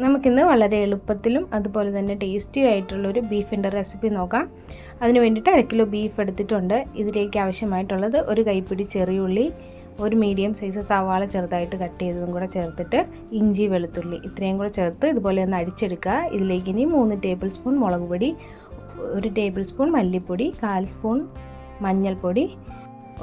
നമുക്കിന്ന് വളരെ എളുപ്പത്തിലും അതുപോലെ തന്നെ ടേസ്റ്റിയും ആയിട്ടുള്ളൊരു ബീഫിൻ്റെ റെസിപ്പി നോക്കാം. അതിന് വേണ്ടിയിട്ട് 1 കിലോ ബീഫ് എടുത്തിട്ടുണ്ട്. ഇതിലേക്ക് ആവശ്യമായിട്ടുള്ളത് ഒരു കൈപ്പിടി ചെറിയുള്ളി, ഒരു മീഡിയം സൈസ് സവാള ചെറുതായിട്ട് കട്ട് ചെയ്തതും കൂടെ ചേർത്തിട്ട് ഇഞ്ചി വെളുത്തുള്ളി ഇത്രയും കൂടെ ചേർത്ത് ഇതുപോലെ ഒന്ന് അടിച്ചെടുക്കുക. ഇതിലേക്ക് ഇനി 3 ടേബിൾ സ്പൂൺ മുളക് പൊടി, 1 ടേബിൾ സ്പൂൺ മല്ലിപ്പൊടി, 1/4 സ്പൂൺ മഞ്ഞൾപ്പൊടി,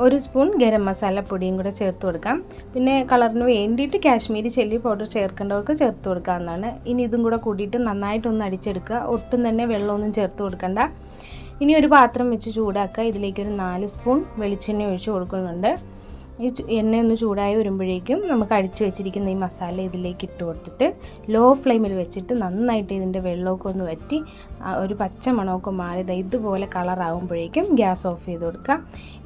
1 സ്പൂൺ ഗരം മസാലപ്പൊടിയും കൂടെ ചേർത്ത് കൊടുക്കാം. പിന്നെ കളറിന് വേണ്ടിയിട്ട് കാശ്മീരി ചില്ലി പൗഡർ ചേർക്കേണ്ടവർക്ക് ചേർത്ത് കൊടുക്കാവുന്നതാണ്. ഇനി ഇതും കൂടെ കൂടിയിട്ട് നന്നായിട്ടൊന്ന് അടിച്ചെടുക്കുക. ഒട്ടും തന്നെ വെള്ളമൊന്നും ചേർത്ത് കൊടുക്കണ്ട. ഇനി ഒരു പാത്രം വെച്ച് ചൂടാക്കുക. ഇതിലേക്കൊരു 4 സ്പൂൺ വെളിച്ചെണ്ണ ഒഴിച്ച് കൊടുക്കുന്നുണ്ട്. ഈ എണ്ണ ഒന്ന് ചൂടായി വരുമ്പോഴേക്കും നമുക്ക് അടിച്ചു വെച്ചിരിക്കുന്ന ഈ മസാല ഇതിലേക്ക് ഇട്ട് കൊടുത്തിട്ട് ലോ ഫ്ലെയിമിൽ വെച്ചിട്ട് നന്നായിട്ട് ഇതിൻ്റെ വെള്ളമൊക്കെ ഒന്ന് വറ്റി ഒരു പച്ച മണമൊക്കെ മാറി ഇതുപോലെ കളറാകുമ്പോഴേക്കും ഗ്യാസ് ഓഫ് ചെയ്ത് കൊടുക്കാം.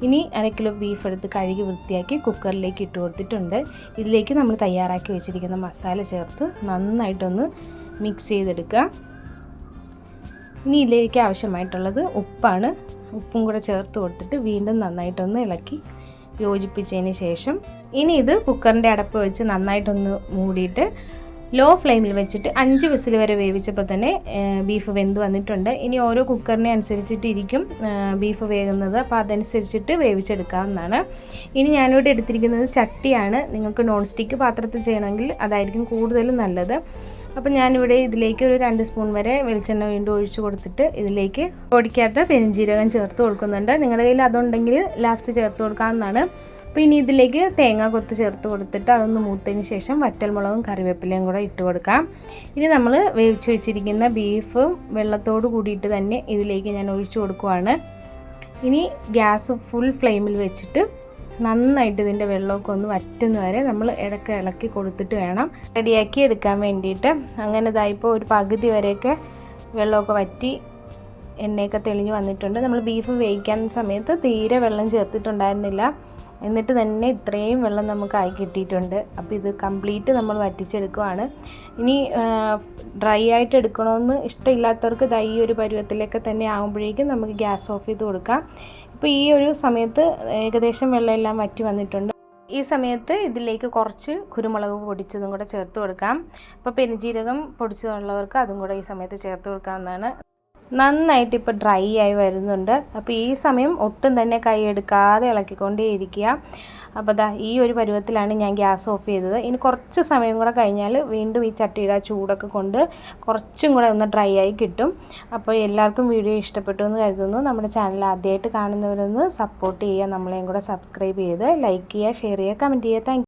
ഇനി 1 കിലോ ബീഫ് എടുത്ത് കഴുകി വൃത്തിയാക്കി കുക്കറിലേക്ക് ഇട്ട് കൊടുത്തിട്ടുണ്ട്. ഇതിലേക്ക് നമ്മൾ തയ്യാറാക്കി വെച്ചിരിക്കുന്ന മസാല ചേർത്ത് നന്നായിട്ടൊന്ന് മിക്സ് ചെയ്തെടുക്കുക. ഇനി ഇതിലേക്ക് ആവശ്യമായിട്ടുള്ളത് ഉപ്പാണ്. ഉപ്പും കൂടെ ചേർത്ത് കൊടുത്തിട്ട് വീണ്ടും നന്നായിട്ടൊന്ന് ഇളക്കി യോജിപ്പിച്ചതിന് ശേഷം ഇനി ഇത് കുക്കറിൻ്റെ അടപ്പ് വെച്ച് നന്നായിട്ടൊന്ന് മൂടിയിട്ട് ലോ ഫ്ലെയിമിൽ വെച്ചിട്ട് 5 വിസിൽ വരെ വേവിച്ചപ്പോൾ തന്നെ ബീഫ് വെന്ത് വന്നിട്ടുണ്ട്. ഇനി ഓരോ കുക്കറിനെ അനുസരിച്ചിട്ടിരിക്കും ബീഫ് വേകുന്നത്, അപ്പോൾ അതനുസരിച്ചിട്ട് വേവിച്ചെടുക്കാവുന്നതാണ്. ഇനി ഞാനിവിടെ എടുത്തിരിക്കുന്നത് ചട്ടിയാണ്. നിങ്ങൾക്ക് നോൺ സ്റ്റിക്ക് പാത്രത്തിൽ ചെയ്യണമെങ്കിൽ അതായിരിക്കും കൂടുതൽ നല്ലത്. അപ്പോൾ ഞാനിവിടെ ഇതിലേക്ക് ഒരു 2 സ്പൂൺ വരെ വെളിച്ചെണ്ണ വീണ്ടും ഒഴിച്ച് കൊടുത്തിട്ട് ഇതിലേക്ക് പൊടിക്കാത്ത പെരുംജീരകം ചേർത്ത് കൊടുക്കുന്നുണ്ട്. നിങ്ങളുടെ കയ്യിൽ അതുണ്ടെങ്കിൽ ലാസ്റ്റ് ചേർത്ത് കൊടുക്കാവുന്നതാണ്. അപ്പോൾ ഇനി ഇതിലേക്ക് തേങ്ങ കൊത്ത് ചേർത്ത് കൊടുത്തിട്ട് അതൊന്ന് മൂത്തതിന് ശേഷം വറ്റൽമുളകും കറിവേപ്പിലയും കൂടെ ഇട്ട് കൊടുക്കാം. ഇനി നമ്മൾ വേവിച്ച് വെച്ചിരിക്കുന്ന ബീഫ് വെള്ളത്തോട് കൂടിയിട്ട് തന്നെ ഇതിലേക്ക് ഞാൻ ഒഴിച്ചു കൊടുക്കുവാണ്. ഇനി ഗ്യാസ് ഫുൾ ഫ്ലെയിമിൽ വെച്ചിട്ട് നന്നായിട്ട് ഇതിൻ്റെ വെള്ളമൊക്കെ ഒന്ന് വറ്റുന്ന വരെ നമ്മൾ ഇടയ്ക്ക് ഇളക്കി കൊടുത്തിട്ട് വേണം റെഡിയാക്കി എടുക്കാൻ വേണ്ടിയിട്ട്. അങ്ങനെ ഇതായിപ്പോൾ ഒരു പകുതി വരെയൊക്കെ വെള്ളമൊക്കെ വറ്റി എണ്ണയൊക്കെ തെളിഞ്ഞ് വന്നിട്ടുണ്ട്. നമ്മൾ ബീഫ് വേവിക്കാൻ സമയത്ത് തീരെ വെള്ളം ചേർത്തിട്ടുണ്ടായിരുന്നില്ല, എന്നിട്ട് തന്നെ ഇത്രയും വെള്ളം നമുക്കായി കിട്ടിയിട്ടുണ്ട്. അപ്പോൾ ഇത് കംപ്ലീറ്റ് നമ്മൾ വറ്റിച്ചെടുക്കുവാണ്. ഇനി ഡ്രൈ ആയിട്ട് എടുക്കണമെന്ന് ഇഷ്ടമില്ലാത്തവർക്ക് ഈ ഒരു പരുവത്തിലൊക്കെ തന്നെ ആകുമ്പോഴേക്കും നമുക്ക് ഗ്യാസ് ഓഫ് ചെയ്ത് കൊടുക്കാം. ഇപ്പോൾ ഈ ഒരു സമയത്ത് ഏകദേശം വെള്ളമെല്ലാം വറ്റി വന്നിട്ടുണ്ട്. ഈ സമയത്ത് ഇതിലേക്ക് കുറച്ച് കുരുമുളക് പൊടിച്ചതും കൂടെ ചേർത്ത് കൊടുക്കാം. അപ്പോൾ പെരുംജീരകം പൊടിച്ചതുള്ളവർക്ക് അതും കൂടെ ഈ സമയത്ത് ചേർത്ത് കൊടുക്കാവുന്നതാണ്. നന്നായിട്ട് ഇപ്പോൾ ഡ്രൈ ആയി വരുന്നുണ്ട്. അപ്പോൾ ഈ സമയം ഒട്ടും തന്നെ കൈ എടുക്കാതെ ഇളക്കിക്കൊണ്ടേയിരിക്കുക. അപ്പോൾ ഈ ഒരു പരുവത്തിലാണ് ഞാൻ ഗ്യാസ് ഓഫ് ചെയ്തത്. ഇനി കുറച്ച് സമയം കൂടെ കഴിഞ്ഞാൽ വീണ്ടും ഈ ചട്ടിയുടെ ചൂടൊക്കെ കൊണ്ട് കുറച്ചും കൂടെ ഒന്ന് ഡ്രൈ ആയി കിട്ടും. അപ്പോൾ എല്ലാവർക്കും വീഡിയോ ഇഷ്ടപ്പെട്ടു എന്ന് കരുതുന്നു. നമ്മുടെ ചാനൽ ആദ്യമായിട്ട് കാണുന്നവരൊന്ന് സപ്പോർട്ട് ചെയ്യുക, നമ്മളെയും കൂടെ സബ്സ്ക്രൈബ് ചെയ്ത് ലൈക്ക് ചെയ്യുക, ഷെയർ ചെയ്യുക, കമൻറ്റ് ചെയ്യുക. താങ്ക്